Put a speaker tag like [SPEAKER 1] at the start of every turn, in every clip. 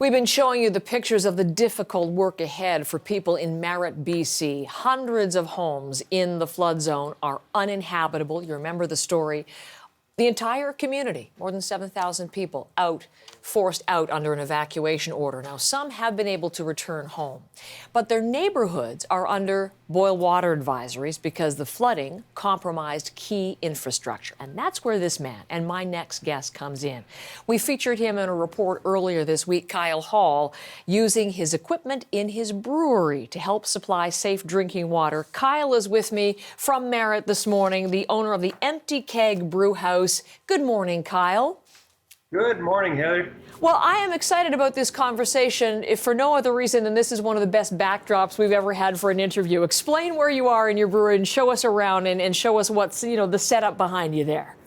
[SPEAKER 1] We've been showing you the pictures of the difficult work ahead for people in Merritt, BC. Hundreds of homes in the flood zone are uninhabitable. You remember the story. The entire community, more than 7,000 people, forced out under an evacuation order. Now, some have been able to return home, but their neighborhoods are under boil water advisories because the flooding compromised key infrastructure. And that's where this man and my next guest comes in. We featured him in a report earlier this week, Kyle Hall, using his equipment in his brewery to help supply safe drinking water. Kyle is with me from Merritt this morning, the owner of the Empty Keg Brew House. Good morning, Kyle.
[SPEAKER 2] Good morning, Heather.
[SPEAKER 1] Well, I am excited about this conversation, if for no other reason than this is one of the best backdrops we've ever had for an interview. Explain where you are in your brewery and show us around and show us what's, the setup behind you there.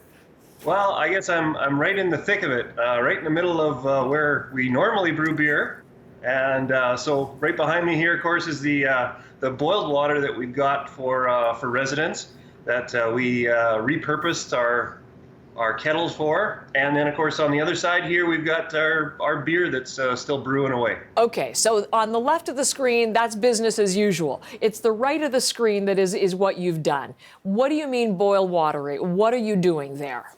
[SPEAKER 2] Well, I guess I'm right in the thick of it, right in the middle of where we normally brew beer. And so right behind me here, of course, is the boiled water that we've got for residents that we repurposed our kettles for. And then, of course, on the other side here, we've got our beer that's still brewing away.
[SPEAKER 1] Okay, so on the left of the screen, that's business as usual. It's the right of the screen that is what you've done. What do you mean boiled water? What are you doing there?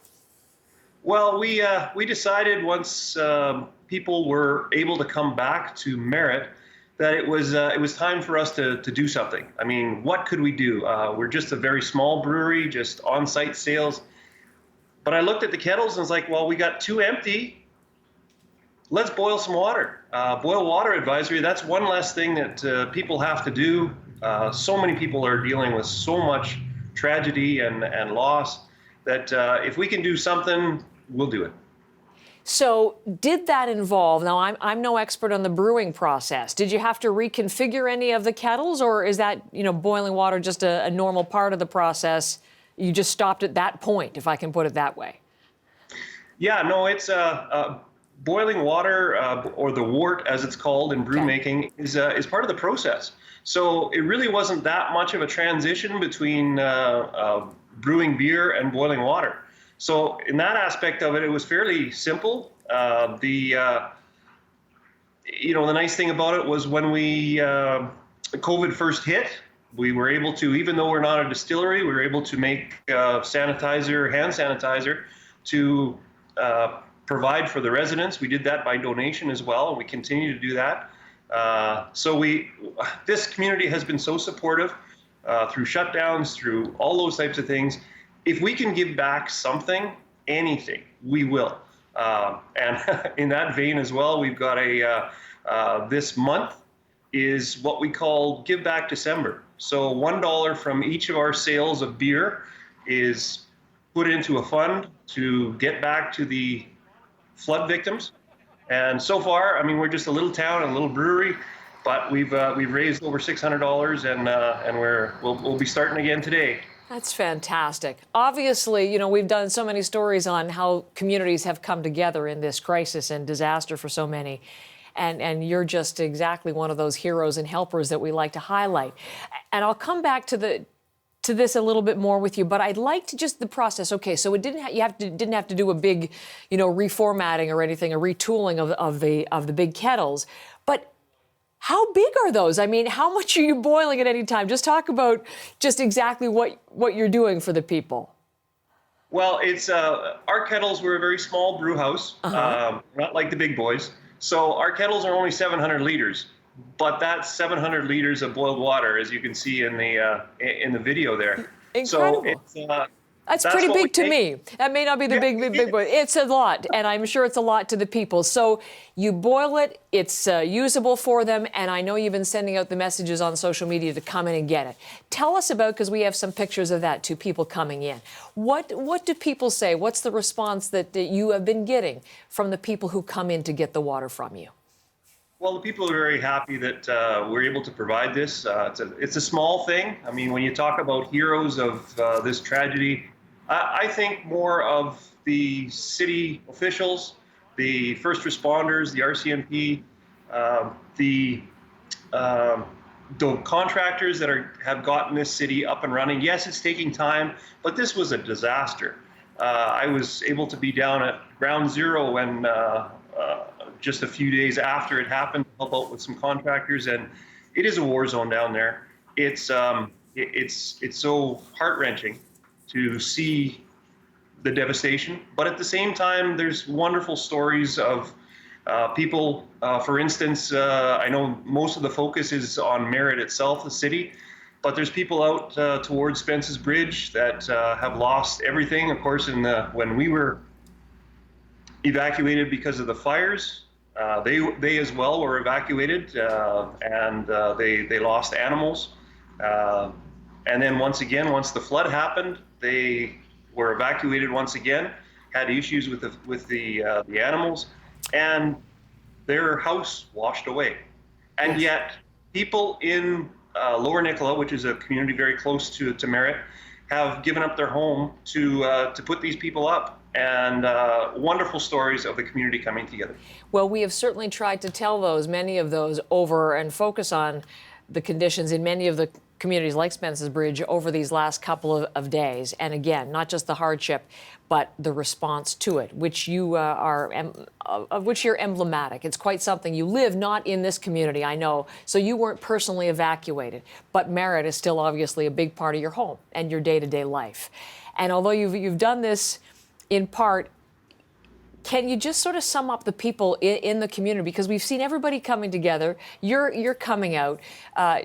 [SPEAKER 2] Well, we decided once people were able to come back to Merritt that it was time for us to do something. I mean, what could we do? We're just a very small brewery, just on-site sales. But I looked at the kettles and was like, well, we got two empty. Let's boil some water. Boil water advisory, that's one less thing that people have to do. So many people are dealing with so much tragedy and loss that if we can do something, we'll do it.
[SPEAKER 1] So did that involve, now I'm no expert on the brewing process, did you have to reconfigure any of the kettles, or is that, boiling water just a normal part of the process? You just stopped at that point, if I can put it that way. Yeah,
[SPEAKER 2] no, it's boiling water, or the wort as it's called in brew making, is part of the process. So it really wasn't that much of a transition between brewing beer and boiling water. So in that aspect of it, it was fairly simple. The nice thing about it was when COVID first hit, we were able to, even though we're not a distillery, we were able to make hand sanitizer to provide for the residents. We did that by donation as well, and we continue to do that. This community has been so supportive through shutdowns, through all those types of things. If we can give back something, anything, we will. And in that vein as well, we've got this month is what we call Give Back December. So $1 from each of our sales of beer is put into a fund to get back to the flood victims. And so far, I mean, we're just a little town, a little brewery, but we've raised over $600, and we'll be starting again today.
[SPEAKER 1] That's fantastic. Obviously, we've done so many stories on how communities have come together in this crisis and disaster for so many. And you're just exactly one of those heroes and helpers that we like to highlight. And I'll come back to this a little bit more with you, but I'd like to just the process. Okay, so it didn't have to do a big, reformatting or anything, a retooling of the big kettles. But how big are those? I mean, how much are you boiling at any time? Just talk about just exactly what you're doing for the people.
[SPEAKER 2] Well, it's our kettles were a very small brew house, not like the big boys. So our kettles are only 700 liters, but that's 700 liters of boiled water, as you can see in the video there.
[SPEAKER 1] Incredible.
[SPEAKER 2] So
[SPEAKER 1] that's pretty big to me. That may not be the big boy. It's a lot, and I'm sure it's a lot to the people. So you boil it, it's usable for them, and I know you've been sending out the messages on social media to come in and get it. Tell us about, because we have some pictures of that, to people coming in. What do people say? What's the response that you have been getting from the people who come in to get the water from you?
[SPEAKER 2] Well, the people are very happy that we're able to provide this. It's a small thing. I mean, when you talk about heroes of this tragedy, I think more of the city officials, the first responders, the RCMP, the contractors that have gotten this city up and running. Yes, it's taking time, but this was a disaster. I was able to be down at ground zero when just a few days after it happened to help out with some contractors, and it is a war zone down there. It's so heart-wrenching to see the devastation, but at the same time, there's wonderful stories of people. For instance, I know most of the focus is on Merritt itself, the city, but there's people out towards Spence's Bridge that have lost everything. Of course, when we were evacuated because of the fires, they as well were evacuated, and they lost animals. And then once the flood happened, they were evacuated once again, had issues with the animals, and their house washed away. And yet people in Lower Nicola, which is a community very close to Merritt, have given up their home to put these people up. And wonderful stories of the community coming together.
[SPEAKER 1] Well, we have certainly tried to tell many of those over and focus on the conditions in many of the communities like Spence's Bridge over these last couple of days. And again, not just the hardship, but the response to it, which you of which you're emblematic. It's quite something. You live not in this community, I know, so you weren't personally evacuated, but Merritt is still obviously a big part of your home and your day-to-day life. And although you've done this in part, can you just sort of sum up the people in the community? Because we've seen everybody coming together. You're coming out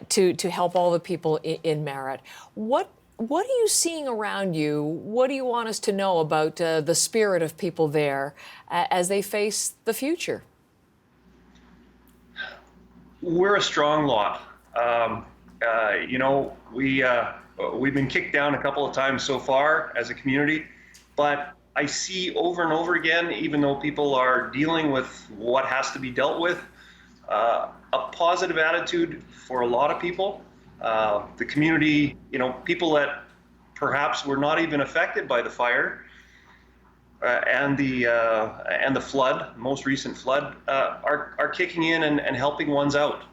[SPEAKER 1] to help all the people in Merritt. What are you seeing around you? What do you want us to know about the spirit of people there as they face the future?
[SPEAKER 2] We're a strong lot. We've been kicked down a couple of times so far as a community, but I see over and over again, even though people are dealing with what has to be dealt with, a positive attitude for a lot of people. The community, people that perhaps were not even affected by the fire and the flood, most recent flood, are kicking in and helping ones out.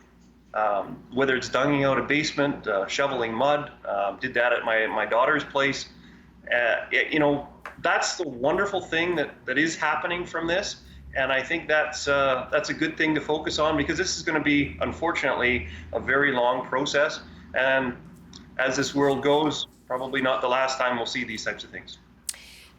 [SPEAKER 2] Whether it's dunging out a basement, shoveling mud, did that at my daughter's place. That's the wonderful thing that is happening from this, and I think that's a good thing to focus on, because this is going to be, unfortunately, a very long process, and as this world goes, probably not the last time we'll see these types of things.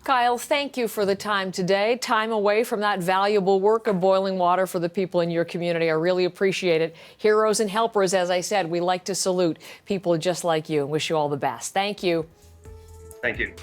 [SPEAKER 1] Kyle, thank you for the time today, time away from that valuable work of boiling water for the people in your community. I really appreciate it. Heroes and helpers, as I said, we like to salute people just like you and wish you all the best. Thank you.
[SPEAKER 2] Thank you.